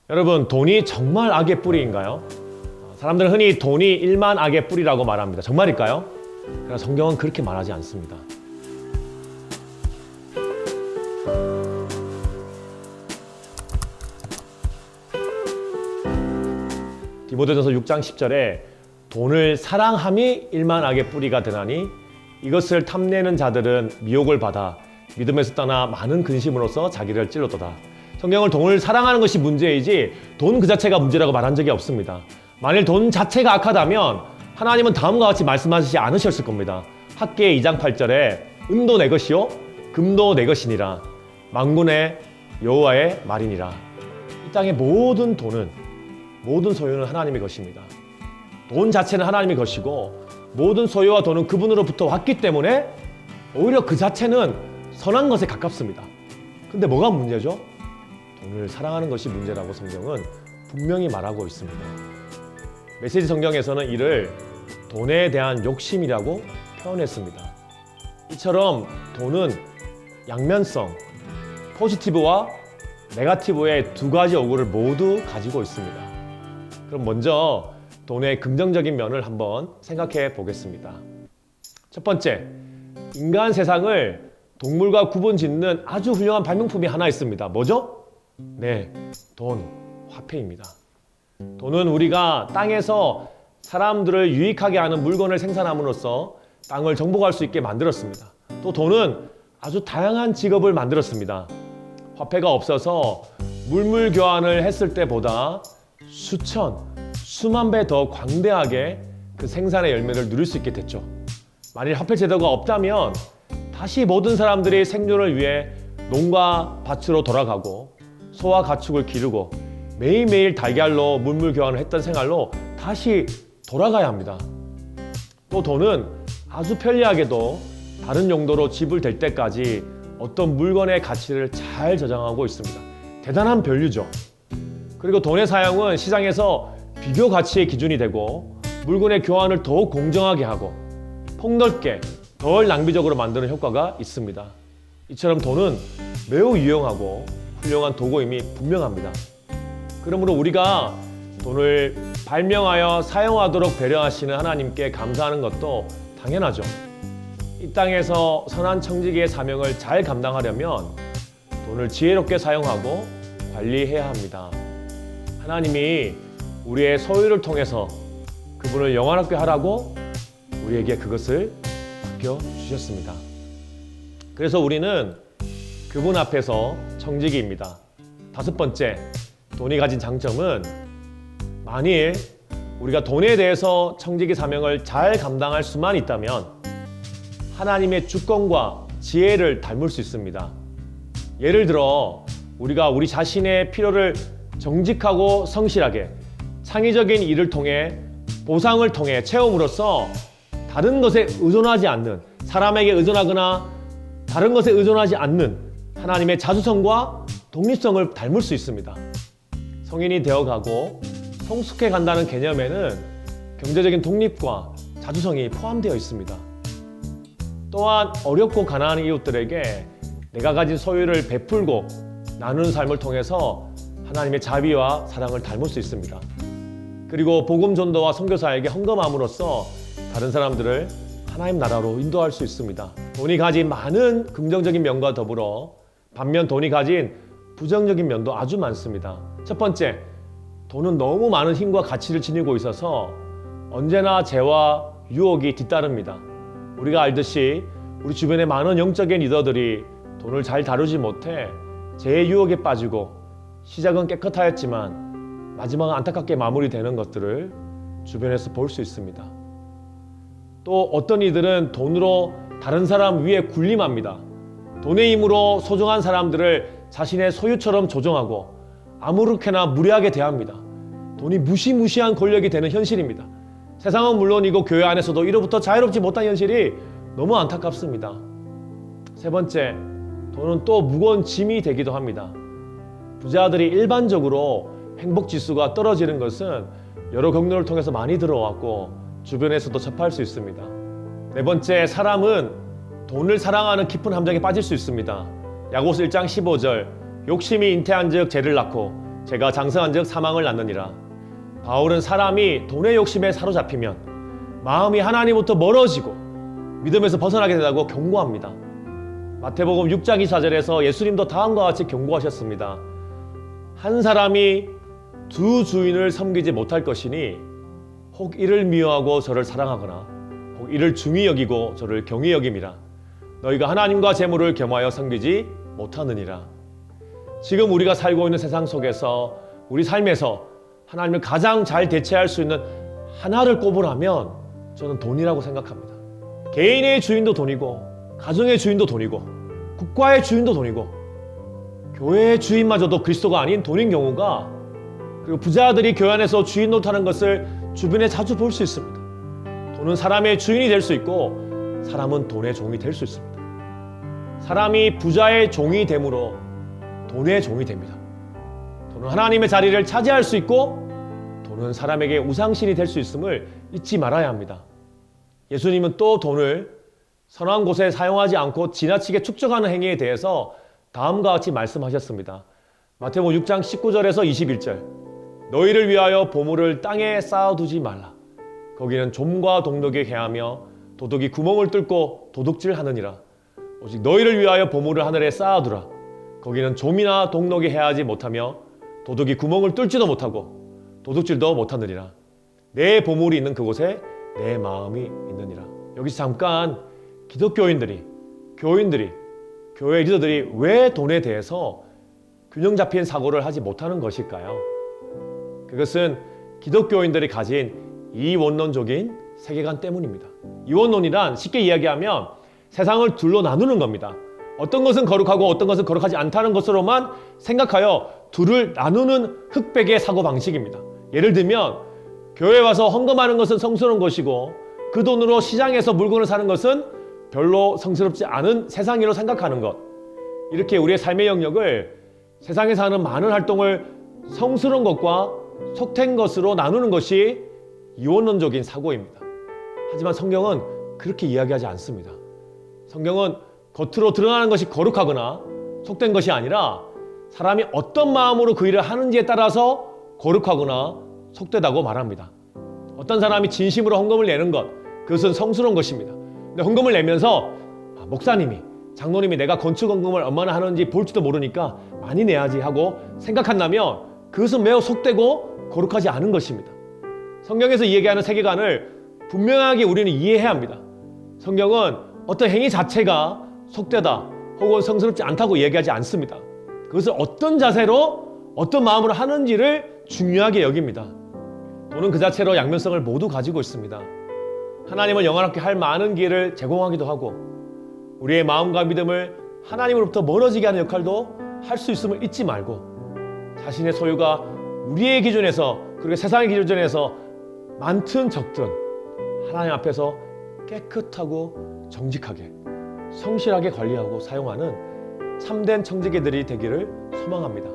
여러분, 돈이 정말 악의 뿌리인가요? 사람들은 흔히 돈이 일만 악의 뿌리라고 말합니다. 정말일까요? 그러나 성경은 그렇게 말하지 않습니다. 디모데전서 6장 10절에 돈을 사랑함이 일만 악의 뿌리가 되나니 이것을 탐내는 자들은 미혹을 받아 믿음에서 떠나 많은 근심으로써 자기를 찔렀도다. 성경은 돈을 사랑하는 것이 문제이지 돈 그 자체가 문제라고 말한 적이 없습니다. 만일 돈 자체가 악하다면 하나님은 다음과 같이 말씀하시지 않으셨을 겁니다. 학개의 2장 8절에 은도 내 것이요 금도 내 것이니라 만군의 여호와의 말이니라. 이 땅의 모든 돈은, 모든 소유는 하나님의 것입니다. 돈 자체는 하나님의 것이고 모든 소유와 돈은 그분으로부터 왔기 때문에 오히려 그 자체는 선한 것에 가깝습니다. 근데 뭐가 문제죠? 돈을 사랑하는 것이 문제라고 성경은 분명히 말하고 있습니다. 메시지 성경에서는 이를 돈에 대한 욕심이라고 표현했습니다. 이처럼 돈은 양면성, 포지티브와 네거티브의 두 가지 어구를 모두 가지고 있습니다. 그럼 먼저 돈의 긍정적인 면을 한번 생각해 보겠습니다. 첫 번째, 인간 세상을 동물과 구분 짓는 아주 훌륭한 발명품이 하나 있습니다. 뭐죠? 네, 돈, 화폐입니다. 돈은 우리가 땅에서 사람들을 유익하게 하는 물건을 생산함으로써 땅을 정복할 수 있게 만들었습니다. 또 돈은 아주 다양한 직업을 만들었습니다. 화폐가 없어서 물물 교환을 했을 때보다 수천, 수만 배 더 광대하게 그 생산의 열매를 누릴 수 있게 됐죠. 만일 화폐 제도가 없다면 다시 모든 사람들이 생존을 위해 농가 밭으로 돌아가고 소와 가축을 기르고 매일매일 달걀로 물물 교환을 했던 생활로 다시 돌아가야 합니다. 또 돈은 아주 편리하게도 다른 용도로 지불될 때까지 어떤 물건의 가치를 잘 저장하고 있습니다. 대단한 변류죠. 그리고 돈의 사용은 시장에서 비교 가치의 기준이 되고 물건의 교환을 더욱 공정하게 하고 폭넓게 덜 낭비적으로 만드는 효과가 있습니다. 이처럼 돈은 매우 유용하고 훌륭한 도구임이 분명합니다. 그러므로 우리가 돈을 발명하여 사용하도록 배려하시는 하나님께 감사하는 것도 당연하죠. 이 땅에서 선한 청지기의 사명을 잘 감당하려면 돈을 지혜롭게 사용하고 관리해야 합니다. 하나님이 우리의 소유를 통해서 그분을 영화롭게 하라고 우리에게 그것을 맡겨주셨습니다. 그래서 우리는 그분 앞에서 청지기입니다. 다섯 번째, 돈이 가진 장점은 만일 우리가 돈에 대해서 청지기 사명을 잘 감당할 수만 있다면 하나님의 주권과 지혜를 닮을 수 있습니다. 예를 들어 우리가 우리 자신의 필요를 정직하고 성실하게 창의적인 일을 통해 보상을 통해 채움으로써 다른 것에 의존하지 않는, 사람에게 의존하거나 다른 것에 의존하지 않는 하나님의 자주성과 독립성을 닮을 수 있습니다. 성인이 되어가고 성숙해 간다는 개념에는 경제적인 독립과 자주성이 포함되어 있습니다. 또한 어렵고 가난한 이웃들에게 내가 가진 소유를 베풀고 나누는 삶을 통해서 하나님의 자비와 사랑을 닮을 수 있습니다. 그리고 복음 전도와 선교사에게 헌금함으로써 다른 사람들을 하나님 나라로 인도할 수 있습니다. 돈이 가진 많은 긍정적인 면과 더불어 반면 돈이 가진 부정적인 면도 아주 많습니다. 첫 번째, 돈은 너무 많은 힘과 가치를 지니고 있어서 언제나 죄와 유혹이 뒤따릅니다. 우리가 알듯이 우리 주변의 많은 영적인 리더들이 돈을 잘 다루지 못해 죄의 유혹에 빠지고 시작은 깨끗하였지만 마지막은 안타깝게 마무리되는 것들을 주변에서 볼 수 있습니다. 또 어떤 이들은 돈으로 다른 사람 위에 군림합니다. 돈의 힘으로 소중한 사람들을 자신의 소유처럼 조종하고 아무렇게나 무례하게 대합니다. 돈이 무시무시한 권력이 되는 현실입니다. 세상은 물론이고 교회 안에서도 이로부터 자유롭지 못한 현실이 너무 안타깝습니다. 세 번째, 돈은 또 무거운 짐이 되기도 합니다. 부자들이 일반적으로 행복지수가 떨어지는 것은 여러 경로를 통해서 많이 들어왔고 주변에서도 접할 수 있습니다. 네 번째, 사람은 돈을 사랑하는 깊은 함정에 빠질 수 있습니다. 야고보서 1장 15절 욕심이 잉태한 즉 죄를 낳고 제가 장성한 즉 사망을 낳느니라. 바울은 사람이 돈의 욕심에 사로잡히면 마음이 하나님부터 멀어지고 믿음에서 벗어나게 된다고 경고합니다. 마태복음 6장 24절에서 예수님도 다음과 같이 경고하셨습니다. 한 사람이 두 주인을 섬기지 못할 것이니 혹 이를 미워하고 저를 사랑하거나 혹 이를 중히 여기고 저를 경히 여김이라. 너희가 하나님과 재물을 겸하여 섬기지 못하느니라. 지금 우리가 살고 있는 세상 속에서 우리 삶에서 하나님을 가장 잘 대체할 수 있는 하나를 꼽으라면 저는 돈이라고 생각합니다. 개인의 주인도 돈이고 가정의 주인도 돈이고 국가의 주인도 돈이고 교회의 주인마저도 그리스도가 아닌 돈인 경우가, 그리고 부자들이 교회 안에서 주인 노릇하는 것을 주변에 자주 볼 수 있습니다. 돈은 사람의 주인이 될 수 있고 사람은 돈의 종이 될 수 있습니다. 사람이 부자의 종이 되므로 돈의 종이 됩니다. 돈은 하나님의 자리를 차지할 수 있고 돈은 사람에게 우상신이 될 수 있음을 잊지 말아야 합니다. 예수님은 또 돈을 선한 곳에 사용하지 않고 지나치게 축적하는 행위에 대해서 다음과 같이 말씀하셨습니다. 마태복음 6장 19절에서 21절. 너희를 위하여 보물을 땅에 쌓아두지 말라. 거기는 좀과 동독이 해하며 도둑이 구멍을 뚫고 도둑질하느니라. 오직 너희를 위하여 보물을 하늘에 쌓아두라. 거기는 좀이나 동독이 해하지 못하며 도둑이 구멍을 뚫지도 못하고 도둑질도 못하느니라. 내 보물이 있는 그곳에 내 마음이 있느니라. 여기서 잠깐 기독교인들이, 교인들이, 교회 리더들이 왜 돈에 대해서 균형 잡힌 사고를 하지 못하는 것일까요? 그것은 기독교인들이 가진 이원론적인 세계관 때문입니다. 이원론이란 쉽게 이야기하면 세상을 둘로 나누는 겁니다. 어떤 것은 거룩하고 어떤 것은 거룩하지 않다는 것으로만 생각하여 둘을 나누는 흑백의 사고방식입니다. 예를 들면 교회 와서 헌금하는 것은 성스러운 것이고 그 돈으로 시장에서 물건을 사는 것은 별로 성스럽지 않은 세상일로 생각하는 것. 이렇게 우리의 삶의 영역을 세상에서 하는 많은 활동을 성스러운 것과 속된 것으로 나누는 것이 이원론적인 사고입니다. 하지만 성경은 그렇게 이야기하지 않습니다. 성경은 겉으로 드러나는 것이 거룩하거나 속된 것이 아니라 사람이 어떤 마음으로 그 일을 하는지에 따라서 거룩하거나 속되다고 말합니다. 어떤 사람이 진심으로 헌금을 내는 것, 그것은 성스러운 것입니다. 근데 헌금을 내면서 목사님이, 장로님이 내가 건축 헌금을 얼마나 하는지 볼지도 모르니까 많이 내야지 하고 생각한다면 그것은 매우 속되고 거룩하지 않은 것입니다. 성경에서 이야기하는 세계관을 분명하게 우리는 이해해야 합니다. 성경은 어떤 행위 자체가 속되다 혹은 성스럽지 않다고 얘기하지 않습니다. 그것을 어떤 자세로 어떤 마음으로 하는지를 중요하게 여깁니다. 돈은 그 자체로 양면성을 모두 가지고 있습니다. 하나님을 영원하게 할 많은 기회를 제공하기도 하고 우리의 마음과 믿음을 하나님으로부터 멀어지게 하는 역할도 할 수 있음을 잊지 말고 자신의 소유가 우리의 기준에서, 그리고 세상의 기준에서 많든 적든 하나님 앞에서 깨끗하고 정직하게 성실하게 관리하고 사용하는 참된 청지기들이 되기를 소망합니다.